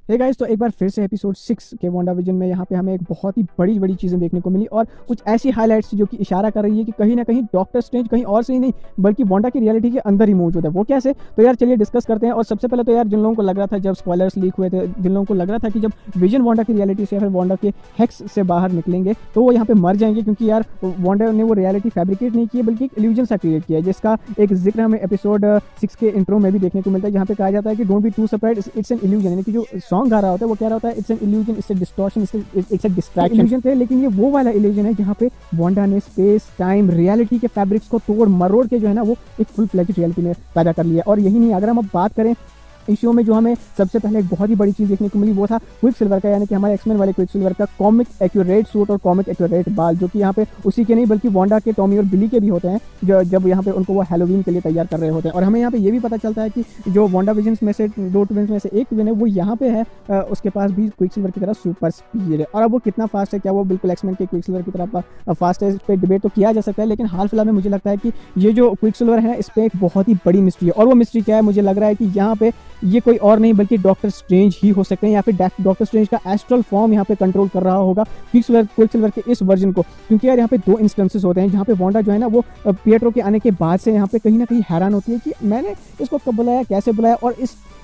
Hey guys, तो एक बार फिर से एपिसोड 6 के वांडाविजन में यहाँ पे हमें एक बहुत ही बड़ी चीज़ें देखने को मिली और कुछ ऐसी हाइलाइट्स जो कि इशारा कर रही है कि कहीं ना कहीं डॉक्टर स्ट्रेंज कहीं और से ही नहीं बल्कि वांडा की रियलिटी के अंदर ही मौजूद है। वो कैसे, तो यार चलिए डिस्कस करते हैं। और सबसे पहले तो यार जिन लोगों को लग रहा था, जब स्पॉयलर्स लीक हुए थे, जिन लोगों को लग रहा था कि जब विजन वांडा की रियलिटी से या फिर वांडा के हेक्स से बाहर निकलेंगे तो वो यहाँ पे मर जाएंगे, क्योंकि यार वांडा ने वो रियलिटी फैब्रिकेट नहीं की है बल्कि एक इल्यूजन सा क्रिएट किया है, जिसका एक जिक्र हमें एपिसोड 6 के इंट्रो में भी देखने को मिलता है, जहाँ पे कहा जाता है कि don't be too surprised, it's an illusion. यानी कि जो सॉन्ग गा रहा होता है वो कह रहा होता है it's an illusion, it's a distortion, it's a distraction. Illusion थे, लेकिन ये वो वाला इल्यूजन है जहाँ पे वांडा ने स्पेस टाइम रियलिटी के फैब्रिक्स को तोड़ मरोड़ के जो है ना वो एक फुल फ्लेज्ड रियलिटी में पैदा कर लिया। और यही नहीं, अगर हम अब बात करें इस शो में जो हमें सबसे पहले एक बहुत ही बड़ी चीज़ देखने को मिली वो था क्विक सिल्वर का, यानी कि हमारे एक्समैन वाले क्विक सिल्वर का कॉमिक एक्यूरेट सूट और कॉमिक एक्यूरेट बाल, जो कि यहाँ पे उसी के नहीं बल्कि वांडा के, टॉमी और बिली के भी होते हैं, जो जब यहाँ पे उनको वो हैलोवीन के लिए तैयार कर रहे होते हैं। और हमें यहाँ पे ये भी पता चलता है कि जो वांडा विजन्स में से दो ट्विंस में से एक ट्विन है वो यहाँ पे है, उसके पास भी क्विक सिल्वर की तरह सुपर स्पीड है। और अब वो कितना फास्ट है, क्या वो बिल्कुल एक्समैन के क्विक सिल्वर की तरह फास्ट है, इस पर डिबेट तो किया जा सकता है। लेकिन हाल फिलहाल में मुझे लगता है कि ये जो क्विक सिल्वर है इस पर एक बहुत ही बड़ी मिस्ट्री है। और वो मिस्ट्री क्या है, मुझे लग रहा है कि यहाँ पे ये कोई और नहीं बल्कि डॉक्टर स्ट्रेंज ही हो सकते हैं, या फिर डॉक्टर स्ट्रेंज का एस्ट्रल फॉर्म यहाँ पे कंट्रोल कर रहा होगा क्विक सिल्वर के इस वर्जन को। क्योंकि यार यहाँ पे दो इंस्टेंसेस होते हैं जहाँ पे वांडा जो है ना वो पिएट्रो के आने के बाद से यहाँ पे कहीं ना कहीं हैरान होती है कि मैंने इसको कब बुलाया, कैसे बुलाया। और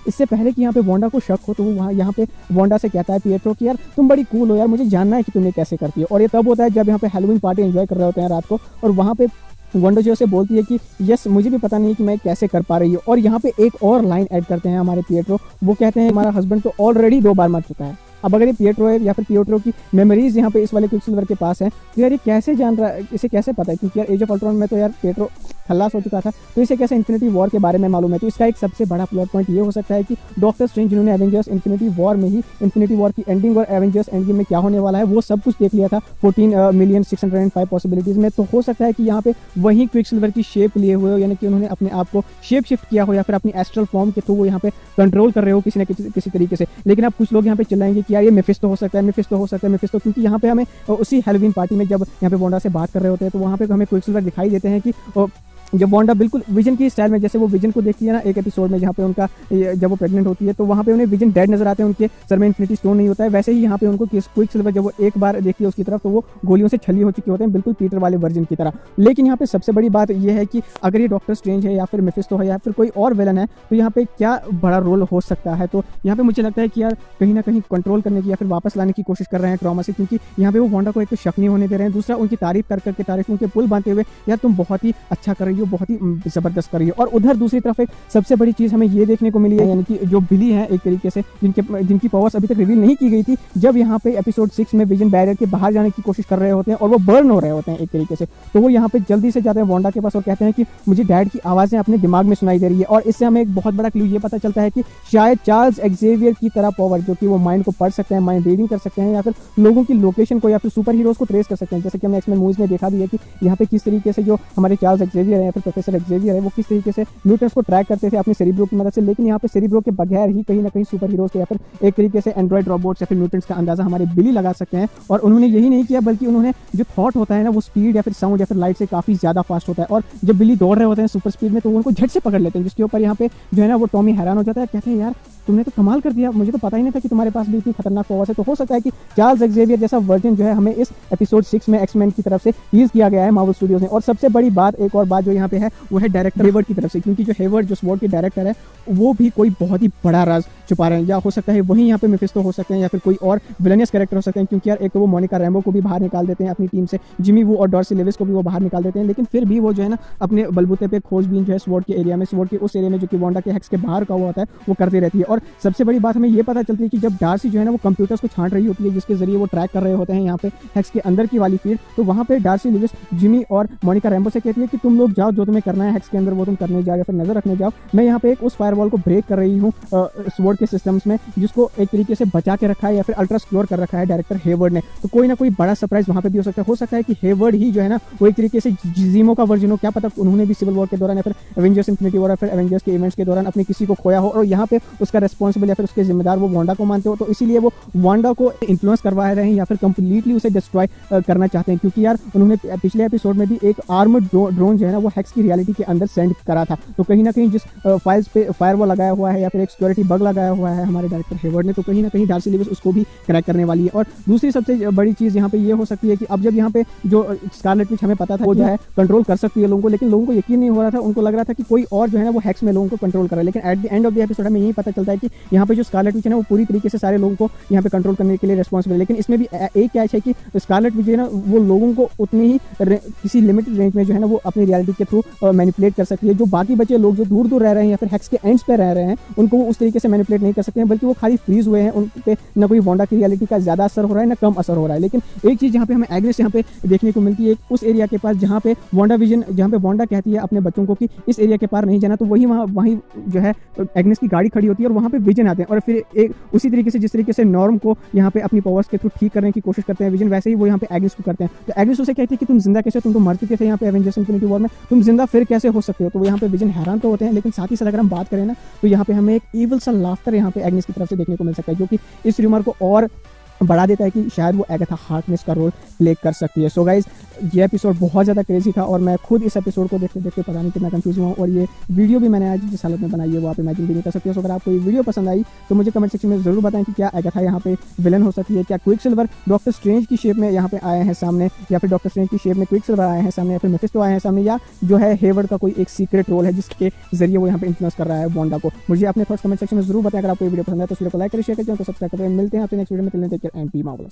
इससे पहले कि यहाँ पे वांडा को शक हो तो वो वहाँ यहाँ पे वांडा से कहता है पिएट्रो कि यार तुम बड़ी कूल हो यार, मुझे जानना है कि तुमने कैसे करती है। और ये तब होता है जब यहाँ पे हैलोवीन पार्टी एंजॉय कर रहे होते हैं रात को, और वहाँ पे वांडा जो से बोलती है कि यस मुझे भी पता नहीं कि मैं कैसे कर पा रही हूँ। और यहाँ पे एक और लाइन ऐड करते हैं हमारे पिएट्रो, वो कहते हैं हमारा हस्बैंड तो ऑलरेडी 2 बार मर चुका है। अब अगर ये पिएट्रो है या फिर पिएट्रो की मेमोरीज यहाँ पे इस वाले क्विक सिल्वर के पास है, तो यार ये कैसे जान रहा है, इसे कैसे पता है, क्योंकि यार एज ऑफ अल्ट्रॉन में तो यार पिएट्रो खल्लास हो चुका था, तो इसे कैसे इन्फिनिटी वॉर के बारे में मालूम है। तो इसका एक सबसे बड़ा प्लॉट पॉइंट ये हो सकता है कि डॉक्टर स्ट्रेंज जिन्होंने एवेंजर्स इन्फिनिटी वॉर में ही इन्फिनिटी वॉर की एंडिंग और एवेंजर्स एंड गेम में क्या होने वाला है वो सब कुछ देख लिया था 14,605 पॉसिबिलिटीज में। तो हो सकता है कि यहाँ पे वही क्विक सिल्वर की शेप लिए हुए हो, यानी कि उन्होंने अपने आप को शेप शिफ्ट किया हो या फिर अपनी एस्ट्रल फॉर्म के थ्रू वो यहाँ पे कंट्रोल कर रहे हो किसी न किसी तरीके से। लेकिन अब कुछ लोग यहाँ पे चिल्लाएंगे कि यार ये मेफिस्टो हो सकता है, मेफिस्टो हो सकता है, मेफिस्टो, क्योंकि यहाँ पे हमें उसी हैलोवीन पार्टी में जब यहाँ पे वांडा से बात कर रहे होते हैं तो वहाँ पे हमें क्विक सिल्वर दिखाई देते हैं कि जब वांडा बिल्कुल विजन की स्टाइल में, जैसे वो विजन को देखती है ना एक एपिसोड में जहाँ पे उनका जब वो प्रेग्नेंट होती है तो वहाँ पे उन्हें विजन डेड नजर आते हैं, उनके सर में इन्फिनिटी स्टोन नहीं होता है। वैसे ही यहाँ पे उनको क्विक सिल्वर जब वो एक बार देखती है उसकी तरफ तो वो गोलियों से छली हो चुके होते हैं, बिल्कुल पीटर वाले वर्जन की तरह। लेकिन यहाँ पे सबसे बड़ी बात यह है कि अगर ये डॉक्टर स्ट्रेंज है या फिर मेफिस्टो है या फिर कोई और विलन है तो यहाँ पे क्या बड़ा रोल हो सकता है। तो यहाँ पे मुझे लगता है कि यार कहीं ना कहीं कंट्रोल करने की या फिर वापस लाने की कोशिश कर रहे हैं ट्रॉमा से, क्योंकि यहाँ पे वो वांडा को एक तो शक नहीं होने दे रहे हैं, दूसरा उनकी तारीफ कर करके तारीफ उनके पुल बांधते हुए यार तुम बहुत ही अच्छा कर रही हो, बहुत ही जबरदस्त कर रही है। और उधर दूसरी तरफ एक सबसे बड़ी चीज हमें ये देखने को मिली है, यानी कि जो बिली है एक तरीके से जिनकी पावर्स अभी तक रिवील नहीं की गई थी, जब यहाँ पे एपिसोड 6 में विजन बैरियर के बाहर जाने की कोशिश कर रहे होते हैं और वो बर्न हो रहे होते हैं एक तरीके से, तो वो यहाँ पे जल्दी से जाते हैं वांडा के पास और कहते हैं कि मुझे डैड की आवाजें अपने दिमाग में सुनाई दे रही है। और इससे हमें एक बहुत बड़ा क्लू ये पता चलता है कि शायद चार्ल्स एक्जेवियर की तरह पावर, जो कि वो माइंड को पढ़ सकते हैं, माइंड रीडिंग कर सकते हैं या फिर लोगों की लोकेशन को या फिर सुपर हीरोज को ट्रेस कर सकते हैं, जैसे कि हमने एक्समैन मूवीज में देखा भी है कि यहाँ पे किस तरीके से जो हमारे चार्ल्स एक्जेवियर है या फिर प्रोफेसर एक्जेवियर है वो किस तरीके से म्यूटेंट्स को ट्रैक करते थे अपने सेरिब्रो की मदद से। लेकिन यहाँ पे सेरिब्रो के बगैर ही कहीं ना कहीं सुपर हीरोज के या फिर एक तरीके से एंड्रॉइड रोबोट्स या फिर म्यूटेंट्स का अंदाजा हमारे बिली लगा सकते हैं। और उन्होंने यही नहीं किया बल्कि उन्होंने जो थॉट होता है ना वो स्पीड या फिर साउंड या फिर लाइट से काफी ज्यादा फास्ट होता है, और जब बिली दौड़ रहे होते हैं सुपर स्पीड में तो उनको झट से पकड़ लेते हैं, जिसके ऊपर यहाँ पे जो है ना वो टॉमी हैरान हो जाता है, कहते हैं यार तुमने तो कमाल कर दिया, मुझे तो पता ही नहीं था कि तुम्हारे पास भी इतनी खतरनाक पावर्स है। तो हो सकता है कि चार्ल्स एक्जेवियर जैसा वर्जन जो है हमें इस एपिसोड 6 में एक्समैन की तरफ से टीज किया गया है मार्वल स्टूडियोज ने। और सबसे बड़ी बात, एक और बात जो यहाँ पे है वो है डायरेक्टर हेवर्ड की तरफ से, क्योंकि जो हेवर्ड जो स्वॉर्ड के डायरेक्टर है वो भी कोई बहुत ही बड़ा राज छुपा रहे हैं, या हो सकता है वहीं यहाँ पे मेफिस्टो हो सकते हैं या फिर कोई और विलेनियस कैरेक्टर हो सकते हैं। क्योंकि यार एक तो वो मोनिका रैम्बो को भी बाहर निकाल देते हैं अपनी टीम से, जिमी वो और डॉर्सी लेविस को भी वो बाहर निकाल देते हैं, लेकिन फिर भी वो जो है ना अपने बलबूते पे खोजबीन जो है स्वॉर्ड के एरिया में, स्वॉर्ड के उस एरिया में जो कि वांडा के हेक्स के बाहर का हुआ होता है वो करती रहती है। और सबसे बड़ी बात हमें ये पता चलती है कि जब डार्सी जो है ना वो कंप्यूटर्स को छांट रही होती है जिसके जरिए वो ट्रैक कर रहे होते हैं यहाँ पे हेक्स के अंदर की वाली फील्ड, तो वहाँ पे डार्सी लेविस जिमी और मोनिका रैम्बो से कहती है कि तुम लोग जाओ, जो तुम्हें करना है हेक्स के अंदर वो तुम करने जाओ या फिर नजर रखने जाओ, मैं यहाँ पे एक उस फायरवॉल को ब्रेक कर रही हूँ स्वॉर्ड के सिस्टम्स में, जिसको एक तरीके से बचा के रखा है या फिर अल्ट्रा सिक्योर कर रखा है डायरेक्टर हेवर्ड ने। तो कोई ना कोई बड़ा सरप्राइज वहाँ पे भी हो सकता है कि हेवर्ड ही जो है ना वो एक तरीके से जीमो का वर्जन हो, क्या पता उन्होंने भी सिविल वॉर के दौरान या फिर एवेंजर्स इन्फिनिटी वॉर या फिर एवेंजर्स के इवेंट्स के दौरान अपने किसी को खोया हो और यहाँ पे उसका रेस्पॉन्सिबल या फिर उसके जिम्मेदार वो वांडा को मानते हो, तो इसीलिए वो वांडा को इन्फ्लुएंस करवा रहे हैं या फिर कंप्लीटली उसे डिस्ट्रॉय करना चाहते हैं। क्योंकि यार उन्होंने पिछले एपिसोड में भी एक आर्मर्ड ड्रोन जो है ना वो हेक्स की रियलिटी के अंदर सेंड करा था, तो कहीं ना कहीं जिस फायरवॉल लगाया हुआ है या फिर एक सिक्योरिटी बग लगाया हुआ है हमारे डायरेक्टर हेवर्ड ने, तो कहीं ना कहीं डार्सी लेविस उसको भी क्रैक करने वाली है। और दूसरी सबसे बड़ी चीज़ यहाँ पे ये हो सकती है कि अब जब यहाँ पे जो स्कारलेट विच हमें पता था वो जो है कंट्रोल कर सकती है लोगों को, लेकिन लोगों को यकीन नहीं हो रहा था, उनको लग रहा था कि कोई और जो है ना वो हैक्स में लोगों को कंट्रोल कर रहा है। लेकिन at the end of the episode हमें यही पता चलता है कि यहाँ पे जो स्कारलेट विच है ना वो पूरी तरीके से सारे लोगों को यहाँ पे कंट्रोल करने के लिए रिस्पॉन्सिबल है। लेकिन इसमें भी एक कैच है कि स्कारलेट विच है ना वो लोगों को उतनी ही किसी लिमिटेड रेंज में जो है ना वो अपनी रियलिटी के थ्रू मैनिपुलेट कर सकती है। जो बाकी बचे लोग जो दूर दूर रह रहे हैं या फिर हैक्स के एंड्स पे रह रहे हैं उनको वो उस तरीके से मैनिपुलेट नहीं कर सकते हैं, बल्कि वो खाली फ्रीज हुए हैं, उन पे ना कोई वांडा की रियलिटी का ज़्यादा असर हो रहा है ना कम असर हो रहा है। लेकिन एक चीज़ यहाँ पे हमें एग्नेस यहाँ पे देखने को मिलती है उस एरिया के पास जहाँ पे वांडा विजन, जहाँ पे वांडा कहती है अपने बच्चों को कि इस एरिया के पार नहीं जाना, तो वहीं जो है एग्नेस की गाड़ी खड़ी होती है और वहाँ पे विजन आते हैं और फिर एक उसी तरीके से जिस तरीके से नॉर्म को यहाँ पे अपनी पावर्स के थ्रू ठीक करने की कोशिश करते हैं विजन, वैसे ही वो यहाँ पे एग्नेस को करते हैं। तो एग्नेस उसे कहती है कि तुम जिंदा कैसे, तुम तो मर चुके थे यहाँ पे एवेंजर्स इन्फिनिटी वॉर में, तुम जिंदा फिर कैसे हो सकते हो। तो यहाँ पे विजन हैरान तो होते हैं, लेकिन साथ ही साथ अगर हम बात करें ना तो यहाँ पे हमें एक ईविल सा लाफ्टर यहाँ पे एग्नेस की तरफ से देखने को मिल सकता है, जो कि इस र्यूमर को और बढ़ा देता है कि शायद वो एगाथा हार्कनेस का रोल प्ले कर सकती है। सो गाइज ये एपिसोड बहुत ज़्यादा क्रेजी था और मैं खुद इस एपिसोड को देखते देखते पता नहीं कितना कंफ्यूज हुआ, और ये वीडियो भी मैंने आज जिस हालत में बनाई है वो आप इमेजिन भी नहीं कर सकते हो। सो अगर आपको ये वीडियो पसंद आई तो मुझे कमेंट सेक्शन में जरूर बताएं कि क्या एगाथा यहाँ पे विलन हो सकती है, क्या क्विकसिल्वर डॉक्टर स्ट्रेंज की शेप में यहाँ पे आए हैं सामने, या फिर डॉक्टर स्ट्रेंज की शेप में क्विकसिल्वर आए हैं सामने, या फिर मेफिस्टो आए हैं सामने, या जो है हेवर्ड का कोई एक सीक्रेट रोल है जिसके जरिए वो यहाँ पे इन्फ्लुएंस कर रहा है वांडा को। मुझे अपने थॉट्स कमेंट सेक्शन में जरूर बताएं। अगर आपको ये वीडियो पसंद है तो वीडियो को लाइक करें, शेयर करें, चैनल को सब्सक्राइब करें। मिलते हैं आपसे नेक्स्ट वीडियो में, take care and be marvellous.